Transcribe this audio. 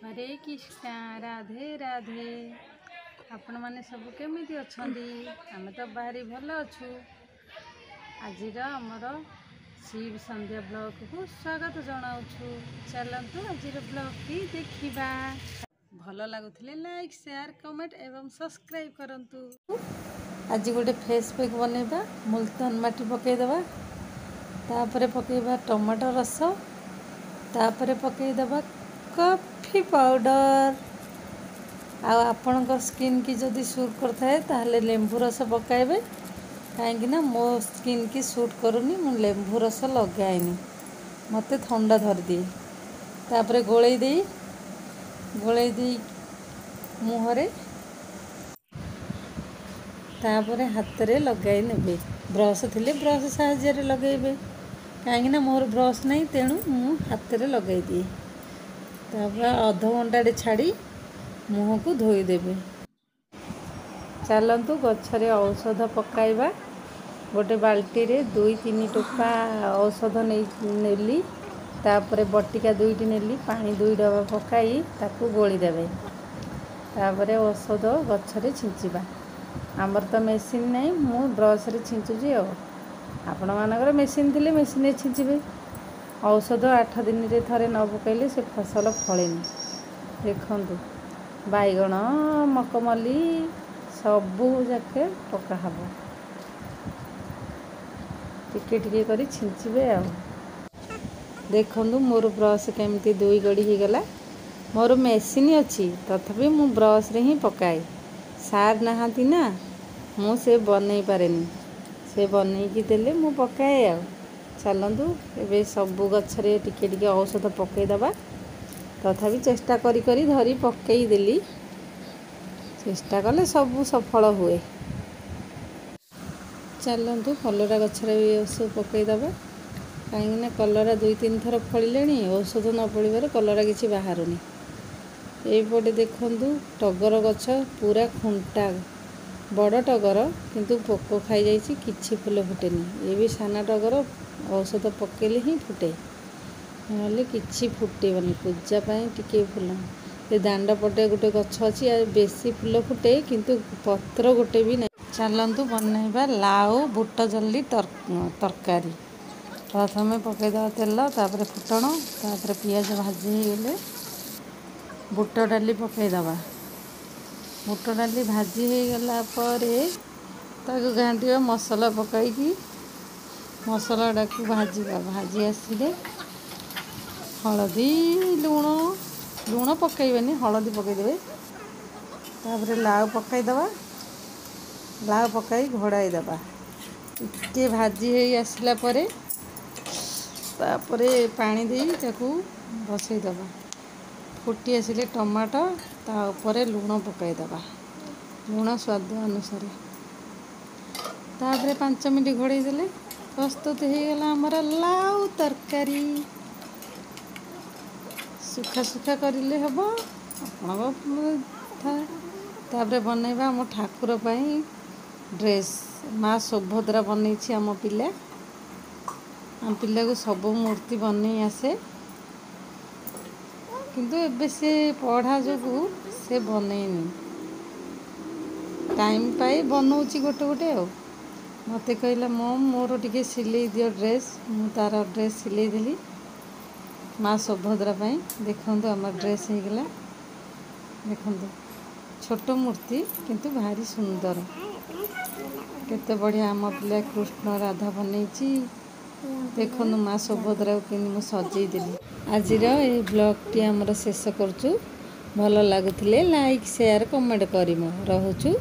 हरे कृष्णा राधे राधे आपण माने सब केमिति अछंदी आमे तो बाहरी भल अच्छु। आज आमर शिव संध्या ब्लॉग को स्वागत जनाऊँ। चलतु आज ब्लॉग की देखा भल लगुले लाइक शेयर कमेंट एवं सब्सक्राइब करंतु। आज गोटे फेस पैक बनैबा मुल्तान माटी पकईदेवा तापर पकईबा टमाटो रस तापर पकईदेवा कॉफी पाउडर आपणकर स्किन की जदि सूट करता ताहले लेंबू रस पकाइबे कहीं मो स्किन की सूट करूनी मु लेंबू रस लगाएनी मते ठंडा धर दिए तापर गोले दे मुहरे तापर हाथ रे लगाई नेबे ब्रश थिले ब्रश साहाय्य लगेबे कहीं मोर ब्रश नहीं तेणु मु हाथ रे लगाई दिए तापर अध घंटा छाड़ी मुह को धोईदेवे। चलतु गछरे औषध पकाइबा गोटे बाल्टी रे 2-3 टोपा औषध नेली तापर बटिका 2टी नेली पानी 2 डबा पकाई ताकू गोली देवे तापर औषध गछरे छिंचिबा। आमर तो मेसीन नहीं मु ब्रश रे छिंचुजी आपण मानकर मेसीन थिले मेसीन रे छिंचिबे। औषध 8 दिन रे थरे न पकईले से फसल फलेनी। देखंतु बैगण मकमली सबू जाके पका हब टिके टिके करी छिंचिबे आ। देखंतु मोर ब्रश केमती 2 गड़ी हो गला। मोर मेसीन अच्छी तथापि मु ब्रश रे ही पकाए सार नहांती ना मु से बनै पारेनी से बनै की देले मु पकाए आ। चलतु एबे सबू गछरे टिके टिके औषध पकई दबा तथापि चेष्टा करी करी धरी पकई देली चेष्टा कले सबू सफल हुए। चलतु कलरा गछरे भी औषध पकई दबा कहीं कलरा 2-3 थर फलिले औषध न पड़े कलरा किसी बाहरुनी। एपटे देखंतु टगर गछ पूरा खुंटा बड़ टगर किंतु पोक खाई जाइछि किछि फूल फुटेनी। ये भी साना टगर औषध पकेले ही फुटे नहले किछि फुटेबनी पूजा पाई टिके फूल। ये दांड पटे गोटे गछ अच्छी बेसी फूल फुटे किंतु पत्र गोटे भी नहीं। चलतु बनैबा लाउ बुट जल्दी तरकारी। प्रथमे पकईदे तेल तापर फुटण तापर पियाज भाजी गले बुट डाली पकईदबा। बुट डाली भाजी हो गला परे ताको घांटिबा मसला पकईकी मसला डाकू भाजीबा भाजी आसिले हलदी लुण पकईबेनी हलदी पकईदेवे तापर लाउ पकईदबा लाउ पकई घोड़ाई दबा टिके भाजी हो आसला परे तापरे पानी देई ताकू बसई दबा फुटी आसिले टमाटो ता ऊपर लुण पकई दबा लुण स्वाद अनुसार तापर 5 मिनट घोड़ाई देले प्रस्तुत हो गला हमर लाउ तरकारी। सुखा सुखा करिले हबो आपण तापर बनैबा हम ठाकुर पाई ड्रेस माँ सुभद्रा बनैछि आम पिला आम पिला को सब मूर्ति बनै आसे किंतु एबे से पढ़ा जो से बनैनी टाइम पाई बनौछि गोटे गोटे आ मते कहला मम मोर टिके सिलाई दियो ड्रेस मु तार ड्रेस सिलाई देली माँ सुभद्रा पाई। देखंतु हमर ड्रेस हो गला देखंतु छोट मूर्ति किंतु भारी सुंदर केते बढ़िया आम पिला कृष्ण राधा बनैछि। देखंतु माँ सुभद्रा को मु सजई देली। आज ये ब्लॉग टी हमर शेष करछु। भल लागुथिले लाइक शेयर कमेंट करिमो रहुछु।